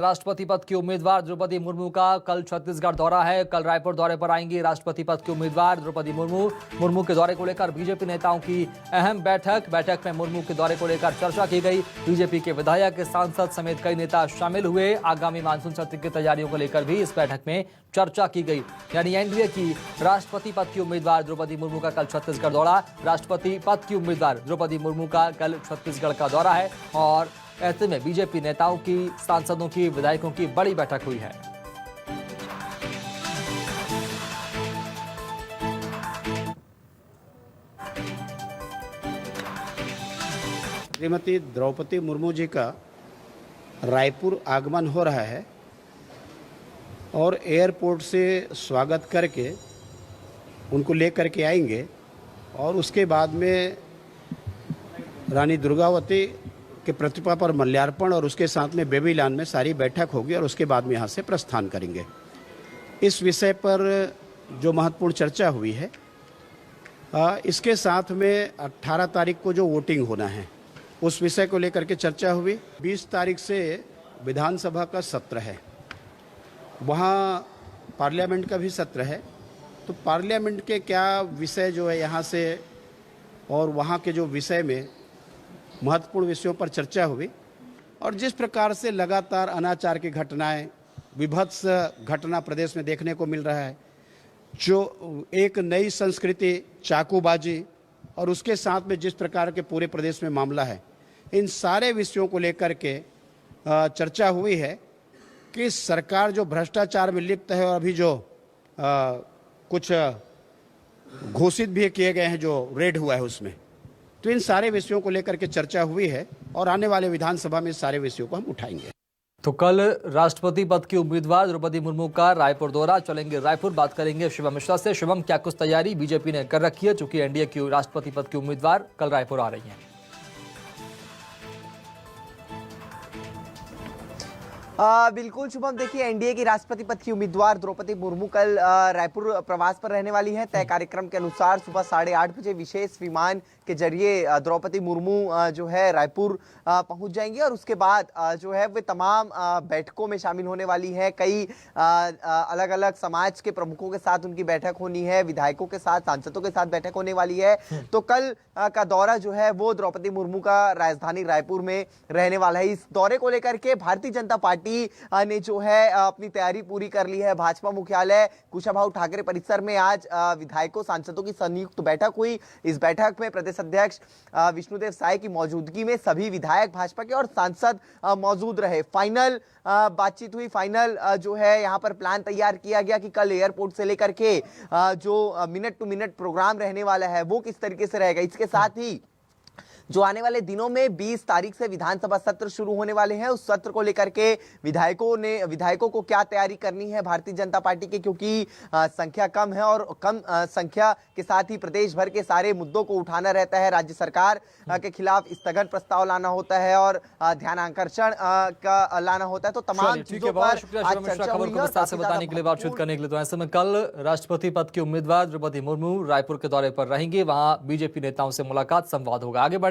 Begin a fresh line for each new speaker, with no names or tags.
राष्ट्रपति पद की उम्मीदवार द्रौपदी मुर्मू का कल छत्तीसगढ़ दौरा है। कल रायपुर दौरे पर आएंगी राष्ट्रपति पद की उम्मीदवार द्रौपदी मुर्मू के दौरे को लेकर बीजेपी नेताओं की अहम बैठक में मुर्मू के दौरे को लेकर चर्चा की गई। बीजेपी के विधायक, सांसद समेत कई नेता शामिल हुए। आगामी मानसून सत्र की तैयारियों को लेकर भी इस बैठक में चर्चा की गई। यानी एनडीए की राष्ट्रपति पद की उम्मीदवार द्रौपदी मुर्मू का कल छत्तीसगढ़ दौरा। राष्ट्रपति पद की उम्मीदवार द्रौपदी मुर्मू का कल छत्तीसगढ़ का दौरा है और ऐसे में बीजेपी नेताओं की, सांसदों की, विधायकों की बड़ी बैठक हुई है।
श्रीमती द्रौपदी मुर्मू जी का रायपुर आगमन हो रहा है और एयरपोर्ट से स्वागत करके उनको लेकर के आएंगे और उसके बाद में रानी दुर्गावती के प्रतिमा पर माल्यार्पण और उसके साथ में बेबीलान में सारी बैठक होगी और उसके बाद में यहाँ से प्रस्थान करेंगे। इस विषय पर जो महत्वपूर्ण चर्चा हुई है, इसके साथ में 18 तारीख को जो वोटिंग होना है उस विषय को लेकर के चर्चा हुई। 20 तारीख से विधानसभा का सत्र है, वहाँ पार्लियामेंट का भी सत्र है, तो पार्लियामेंट के क्या विषय जो है यहाँ से और वहाँ के जो विषय में महत्वपूर्ण विषयों पर चर्चा हुई। और जिस प्रकार से लगातार अनाचार की घटनाएं, विभत्स घटना प्रदेश में देखने को मिल रहा है, जो एक नई संस्कृति चाकूबाजी और उसके साथ में जिस प्रकार के पूरे प्रदेश में मामला है, इन सारे विषयों को लेकर के चर्चा हुई है कि सरकार जो भ्रष्टाचार में लिप्त है और अभी जो कुछ घोषित भी किए गए हैं, जो रेड हुआ है उसमें, तो इन सारे विषयों को लेकर के चर्चा हुई है और आने वाले विधानसभा में सारे विषयों को हम उठाएंगे।
तो कल राष्ट्रपति पद की उम्मीदवार द्रौपदी मुर्मू का रायपुर दौरा, चलेंगे रायपुर। बात करेंगे शिवम मिश्रा से। शिवम, क्या कुछ तैयारी बीजेपी ने कर रखी है, चूंकि एनडीए की राष्ट्रपति पद की उम्मीदवार कल रायपुर आ रही हैं?
बिल्कुल शुभम, देखिए एनडीए की राष्ट्रपति पद की उम्मीदवार द्रौपदी मुर्मू कल रायपुर प्रवास पर रहने वाली है। तय कार्यक्रम के अनुसार सुबह 8:30 बजे विशेष विमान के जरिए द्रौपदी मुर्मू जो है रायपुर पहुंच जाएंगी और उसके बाद जो है वे तमाम बैठकों में शामिल होने वाली है। कई अलग अलग समाज के प्रमुखों के साथ उनकी बैठक होनी है, विधायकों के साथ, सांसदों के साथ बैठक होने वाली है। तो कल का दौरा जो है वो द्रौपदी मुर्मू का राजधानी रायपुर में रहने वाला है। इस दौरे को लेकर के भारतीय जनता पार्टी ने जो है अपनी तैयारी पूरी कर ली है। भाजपा मुख्यालय कुशाभाऊ ठाकरे परिसर में आज विधायकों, सांसदों की संयुक्त बैठक हुई। इस बैठक में प्रदेश अध्यक्ष विष्णुदेव साय की मौजूदगी में सभी विधायक भाजपा के और सांसद मौजूद रहे। फाइनल बातचीत हुई, फाइनल जो है यहाँ पर प्लान तैयार किया गया कि कल एयरपोर्ट से लेकर के जो मिनट टू मिनट प्रोग्राम रहने वाला है वो किस तरीके से रहेगा। इसके साथ ही जो आने वाले दिनों में 20 तारीख से विधानसभा सत्र शुरू होने वाले हैं, उस सत्र को लेकर के विधायकों को क्या तैयारी करनी है भारतीय जनता पार्टी के, क्योंकि संख्या कम है और कम संख्या के साथ ही प्रदेश भर के सारे मुद्दों को उठाना रहता है। राज्य सरकार के खिलाफ स्थगन प्रस्ताव लाना होता है और ध्यानाकर्षण का लाना होता है। तो तमाम चीजों पर
खबर को विस्तार से बताने के लिए, बातचीत करने के लिए। तो ऐसे में कल राष्ट्रपति पद की उम्मीदवार द्रौपदी मुर्मू रायपुर के दौरे पर रहेंगे, वहां बीजेपी नेताओं से मुलाकात, संवाद होगा। आगे बढ़